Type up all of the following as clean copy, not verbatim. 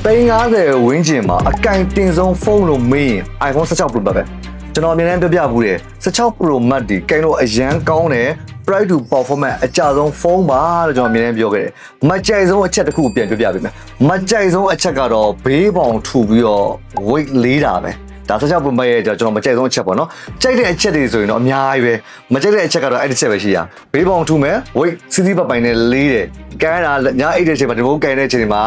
350ဝန်းကျင်မှာအကင်တင်ဆုံးဖုန်းလို့မေးရင် iPhone 16 Pro Max ပဲကျွန်တော်အမြင်နဲ့ပြပြဘူးတယ်16 Pro Max ဒီကင်လို့အရန်ကောင်းတယ် price to performance အကြဆုံးဖုန်းပါလို့ကျွန်တော်အမြင်နဲ့ပြောခဲ့တယ်မကြိုက်ဆုံးအချက်တစ်ခုပြန်ပြပြပေးမယ်မကြိုက်ဆုံးအချက်ကတော့ဘေးပေါင်ထူပြီးတော့ weight လေးတာပဲဒါ16 Pro Max ရဲ့ကျွန်တော်မကြိုက်ဆုံးအချက်ပေါ့နော်ကြိုက်တဲ့အချက်တွေဆိုရင်တော့အများကြီးပဲမကြိုက်တဲ့အချက်ကတော့အဲ့ဒီချက်ပဲရှိရဘေးပေါင်ထူမယ် weight စီးစီးပတ်ပိုင်နဲ့လေးတယ်ကဲတာညအိတ်တဲ့အချိန်မှာဒီဘုတ်ကင်တဲ့အချိန်မှာ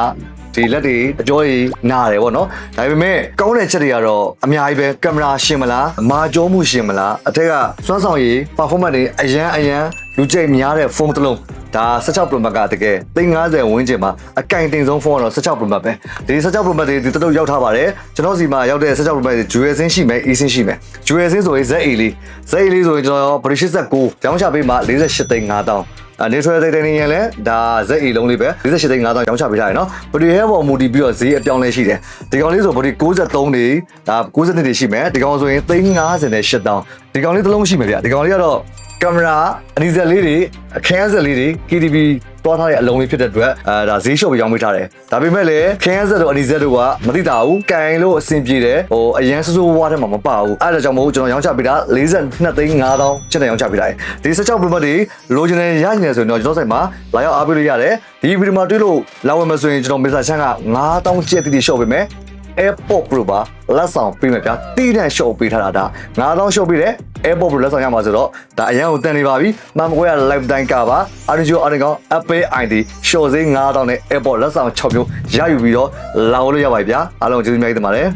ဒီလက်တွေအကျော်ကြီးနားတယ်ပေါ့နော်ဒါပေမဲ့ကောင်းတဲ့ချက်တွေကတော့အများကြီးပဲကင်မရာရှင်မလားမာကြောမှုရှင်မလားအထက်ကစွမ်းဆောင်ရည် performance တွေအရန်လူကြိုက်များတဲ့ဖုန်းတစ်လုံးဒါ16 Pro Max ကတကယ်350ဝန်းကျင်မှာအကင်တင်ဆုံးဖုန်းကတော့16 Pro Max ပဲဒီ16 Pro Max တွေဒီတုတ်ရောက်ထားပါတယ်ကျွန်တော်စီမှာရောက်တဲ့16 Pro Max တွေ Dual SIM ရှိမယ် eSIM ရှိမယ် Dual SIM ဆိုရင် ZA လေး ZA လေးဆိုရင်ကျွန်တော် British 69ရောင်းချပေးမှာ48သိန်း5000နေထွေးသိတဲ့နေရင်လည်းဒါ ZA လုံးလေးပဲ48သိန်း5000ရောင်းချပေးထားရနော်ဘယ်ဒီဟဲပေါ်မူတည်ပြီးတော့ဈေးအပြောင်းလဲရှိတယ်ဒီကောင်လေးဆိုဘယ်ဒီ63တွေဒါ92တွေရှိမယ်ဒီကောင်ဆိုရင်350နဲ့8000ဒီကောင်လေးတစ်လုံးရှိမယ်ဗျဒီကောင်လေးကတော့ကင်မရာအနီးစက်လေးတွေအခန်းစက်လေးတွေ KTV တွားထားတဲ့အလုံးလေးဖြစ်တဲ့အတွက်ဒါဈေးလျှော့ပြီးရောင်းပေးထားတယ်ဒါပေမဲ့လည်းခန်းစက်တို့အနီးစက်တို့ကမသိတာဘူးကင်လို့အဆင်ပြေတယ်ဟိုအရန်ဆိုးဝါးထဲမှာမပါဘူးအဲ့ဒါကြောင့်မို့ကျွန်တော်ရောင်းချပေးတာ42သိန်း5000ကျပ်နဲ့ရောင်းချပေးတာဒီ16 Pro Max တွေလိုချင်တယ်ရချင်တယ်ဆိုရင်တော့ကျွန်တော်ဆိုင်မှာလာရောက်အားပေးလို့ရတယ်ဒီဗီဒီယိုမှာတွေ့လို့လာဝယ်မယ်ဆိုရင်ကျွန်တော်မစ္စတာချန်က9000ကျပ်တိတိလျှော့ပေးမယ်AirPod Pro ပါလက်ဆောင်ပေးမယ်ဗျာတီးတန့်ရှော့ပေးထားတာဒါ9000ရှော့ပေးတယ် AirPod Pro လက်ဆောင်ရမှာဆိုတော့ဒါအရန်ကိုတန်နေပါပြီမှန်မကွဲရ lifetime ကပါ Arduino အရင်ကောင် Apple ID ရှော့ဈေး9000နဲ့ AirPod လက်ဆောင်6မျိုးရယူပြီးတော့လာလို့ရပါပြီဗျာအားလုံးကျေးဇူးများတင်ပါတယ်